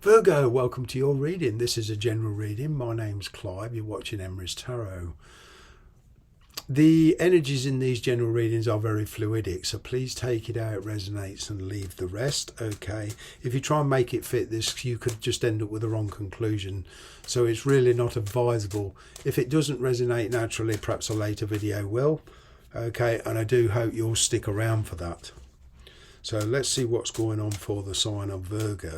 Virgo, welcome to your reading. This is a general reading. My name's Clive. You're watching Emery's Tarot. The energies in these general readings are very fluidic, so please take it how it resonates and leave the rest. Okay, if you try and make it fit this, you could just end up with the wrong conclusion. So it's really not advisable. If it doesn't resonate naturally, perhaps a later video will. Okay, and I do hope you'll stick around for that. So let's see what's going on for the sign of Virgo.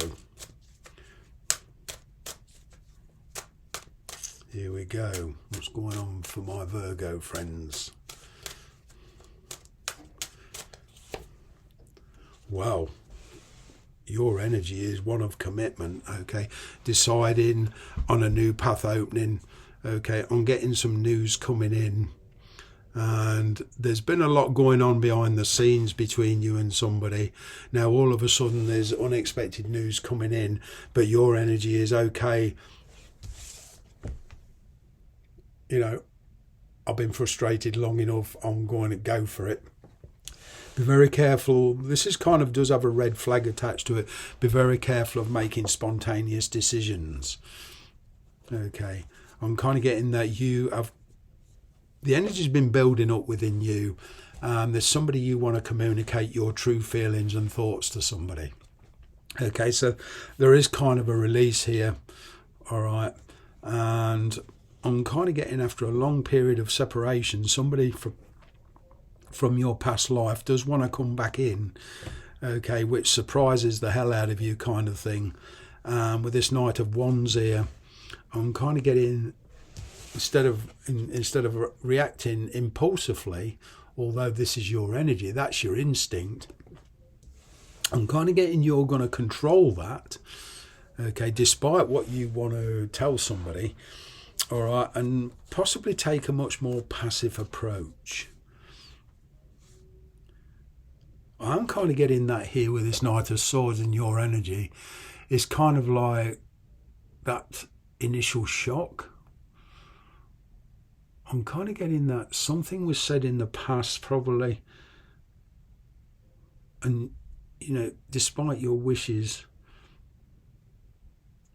Here we go. What's going on for my Virgo friends? Well, your energy is one of commitment, okay? Deciding on a new path opening, okay? On getting some news coming in. And there's been a lot going on behind the scenes between you and somebody. Now, all of a sudden, there's unexpected news coming in, but your energy is okay. You know, I've been frustrated long enough, I'm going to go for it. Be very careful. This is kind of does have a red flag attached to it. Be very careful of making spontaneous decisions. Okay, I'm kind of getting that you have, the energy's been building up within you. There's somebody you want to communicate your true feelings and thoughts to somebody. Okay, so there is kind of a release here. All right, and I'm kind of getting, after a long period of separation, somebody from your past life does want to come back in, okay, which surprises the hell out of you kind of thing. With this Knight of Wands here, I'm kind of getting, instead of reacting impulsively, although this is your energy, that's your instinct, I'm kind of getting you're going to control that, okay, despite what you want to tell somebody. All right, and possibly take a much more passive approach. I'm kind of getting that here with this Knight of Swords and your energy. It's kind of like that initial shock. I'm kind of getting that something was said in the past probably, and you know, despite your wishes,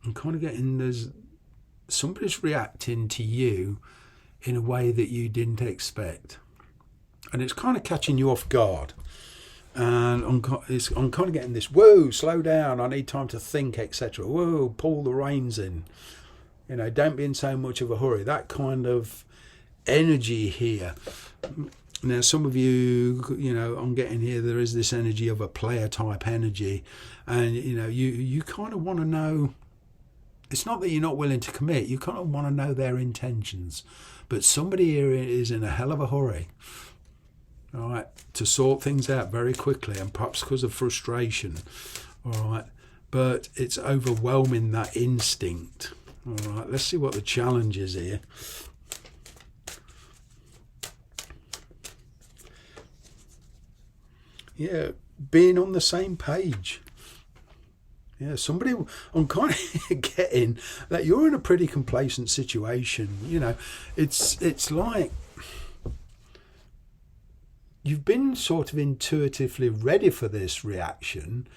I'm kind of getting somebody's reacting to you in a way that you didn't expect, and it's kind of catching you off guard. And I'm kind of getting this, whoa, slow down, I need time to think, etc. Whoa, pull the reins in, you know, don't be in so much of a hurry. That kind of energy here. Now, some of you, you know, I'm getting here, there is this energy of a player type energy, and you know, you kind of want to know. It's not that you're not willing to commit, you kind of want to know their intentions. But somebody here is in a hell of a hurry, all right, to sort things out very quickly, and perhaps because of frustration, all right. But it's overwhelming that instinct, all right. Let's see what the challenge is here. Yeah, being on the same page. Yeah, somebody, I'm kind of getting that you're in a pretty complacent situation. You know, it's like you've been sort of intuitively ready for this reaction,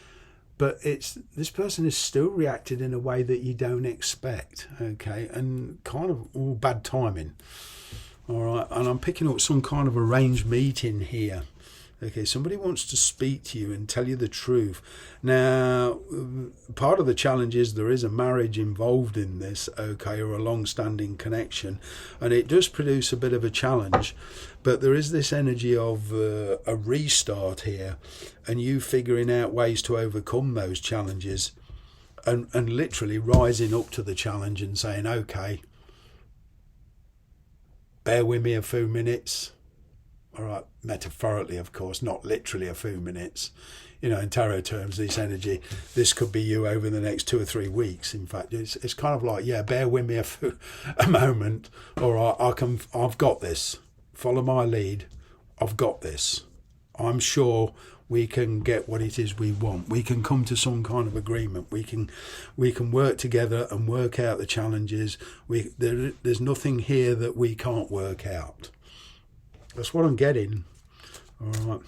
but this person is still reacted in a way that you don't expect, okay, and kind of all bad timing. All right, and I'm picking up some kind of arranged meeting here. Okay, somebody wants to speak to you and tell you the truth. Now, part of the challenge is there is a marriage involved in this, okay, or a long-standing connection, and it does produce a bit of a challenge. But there is this energy of a restart here, and you figuring out ways to overcome those challenges, and literally rising up to the challenge and saying, okay, bear with me a few minutes. All right, metaphorically, of course, not literally a few minutes. You know, in tarot terms, this energy, this could be you over the next 2 or 3 weeks. In fact, it's kind of like, yeah, bear with me a moment. All right, I've got this. Follow my lead. I've got this. I'm sure we can get what it is we want. We can come to some kind of agreement. We can work together and work out the challenges. There's nothing here that we can't work out. That's what I'm getting. All right.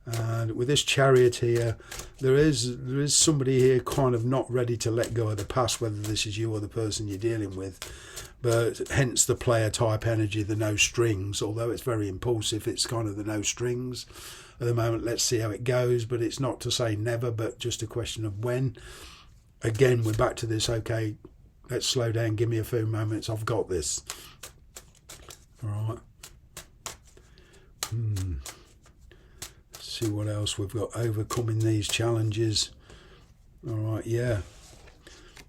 And with this Chariot here, there is somebody here kind of not ready to let go of the past, whether this is you or the person you're dealing with. But hence the player type energy, the no strings. Although it's very impulsive, it's kind of the no strings at the moment. Let's see how it goes, but it's not to say never, but just a question of when. Again, we're back to this, okay, let's slow down, give me a few moments, I've got this. All right. Let's see what else we've got. Overcoming these challenges. All right, yeah.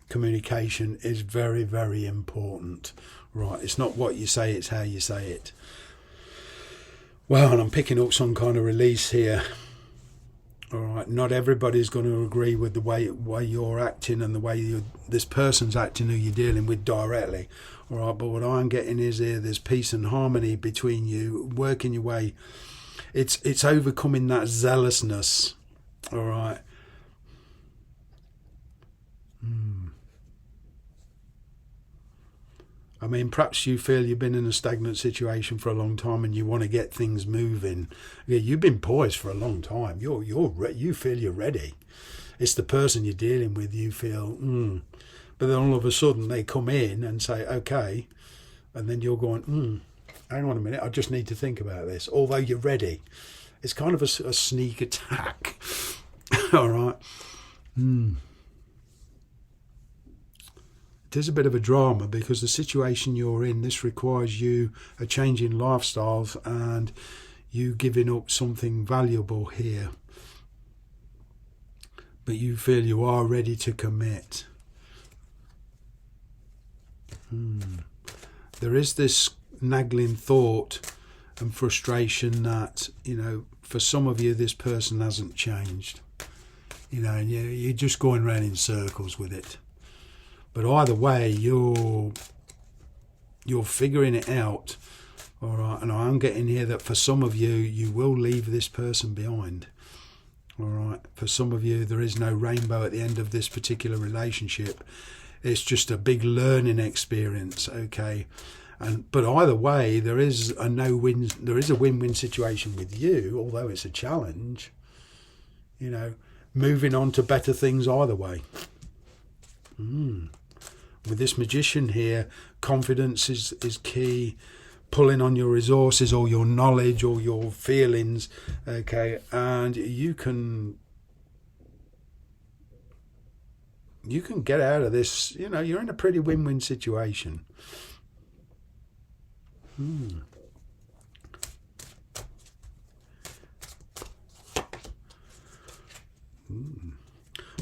Communication is very, very important. Right, it's not what you say, it's how you say it. Well, and I'm picking up some kind of release here. All right, not everybody's going to agree with the way you're acting and the way this person's acting who you're dealing with directly. All right, but what I'm getting is here, there's peace and harmony between you, working your way. It's overcoming that zealousness. All right. I mean, perhaps you feel you've been in a stagnant situation for a long time and you want to get things moving. Yeah, you've been poised for a long time. You feel you're ready. It's the person you're dealing with. You feel, but then all of a sudden they come in and say, okay, and then you're going, hang on a minute, I just need to think about this. Although you're ready, it's kind of a sneak attack. All right. There's a bit of a drama because the situation you're in, this requires you a change in lifestyles and you giving up something valuable here. But you feel you are ready to commit. There is this nagging thought and frustration that, for some of you, this person hasn't changed. And you're just going around in circles with it. But either way, you're figuring it out, all right. And I'm getting here that for some of you, you will leave this person behind, all right. For some of you, there is no rainbow at the end of this particular relationship. It's just a big learning experience, okay. But either way, there is a win-win situation with you, although it's a challenge. Moving on to better things either way. With this Magician here, confidence is key. Pulling on your resources or your knowledge or your feelings, okay, and you can get out of this. You're in a pretty win-win situation.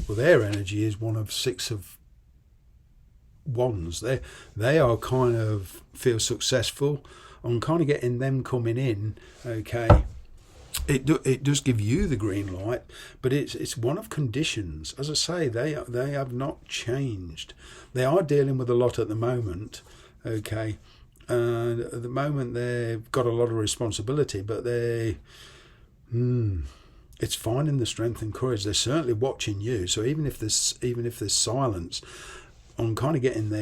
Well, their energy is one of 6 of Wands. They are kind of feel successful. I'm kind of getting them coming in. Okay, it does give you the green light, but it's one of conditions. As I say, they have not changed. They are dealing with a lot at the moment. Okay, and at the moment they've got a lot of responsibility, but it's finding the strength and courage. They're certainly watching you. So even if there's silence, I'm kind of getting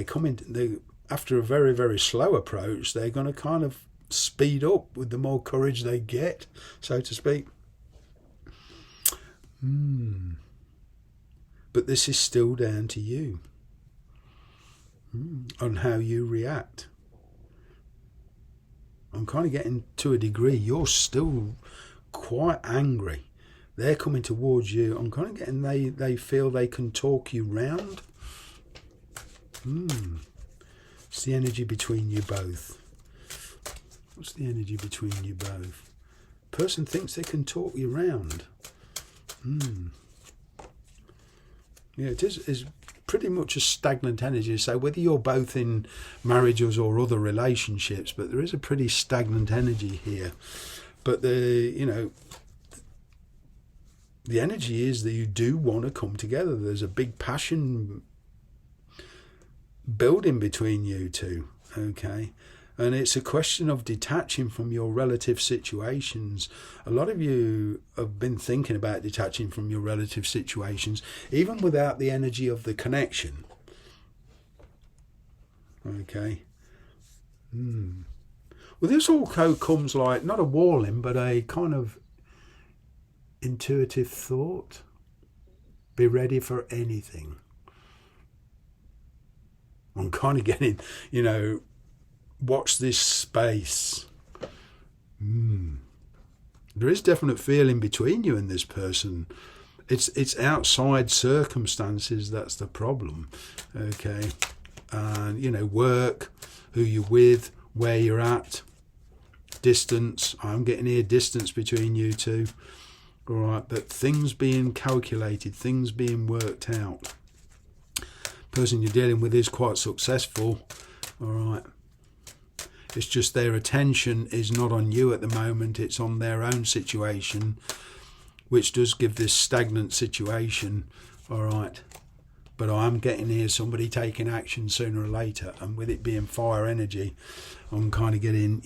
after a very, very slow approach, they're going to kind of speed up with the more courage they get, so to speak. But this is still down to you on how you react. I'm kind of getting, to a degree, you're still quite angry. They're coming towards you. I'm kind of getting they feel they can talk you round. It's the energy between you both. What's the energy between you both? Person thinks they can talk you round. Yeah, it is pretty much a stagnant energy. So whether you're both in marriages or other relationships, but there is a pretty stagnant energy here. But the energy is that you do want to come together. There's a big passion building between you two, okay? And it's a question of detaching from your relative situations. A lot of you have been thinking about detaching from your relative situations, even without the energy of the connection. Okay. Well, this also comes like, not a walling, but a kind of intuitive thought. Be ready for anything. I'm kind of getting, watch this space. There is definite feeling between you and this person. It's outside circumstances that's the problem. Okay. And, work, who you're with, where you're at, distance. I'm getting here distance between you two. All right. But things being calculated, things being worked out. Person you're dealing with is quite successful. All right. It's just their attention is not on you at the moment. It's on their own situation, which does give this stagnant situation. All right. But I'm getting here somebody taking action sooner or later. And with it being fire energy, I'm kind of getting,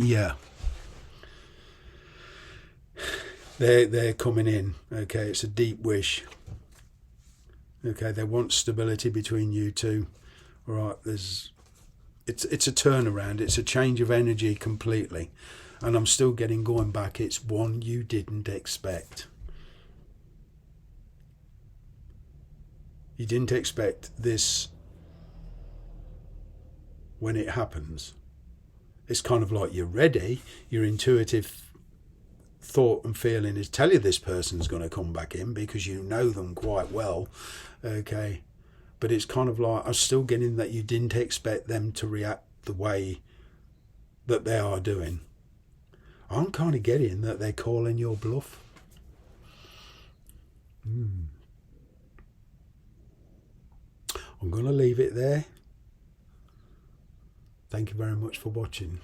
they're coming in. Okay. It's a deep wish. Okay. They want stability between you two. All right. It's a turnaround. It's a change of energy completely. And I'm still going back. It's one you didn't expect. You didn't expect this when it happens. It's kind of like you're ready. Your intuitive thought and feeling is tell you this person's going to come back in because you know them quite well. Okay. But it's kind of like I'm still getting that you didn't expect them to react the way that they are doing. I'm kind of getting that they're calling your bluff. I'm going to leave it there. Thank you very much for watching.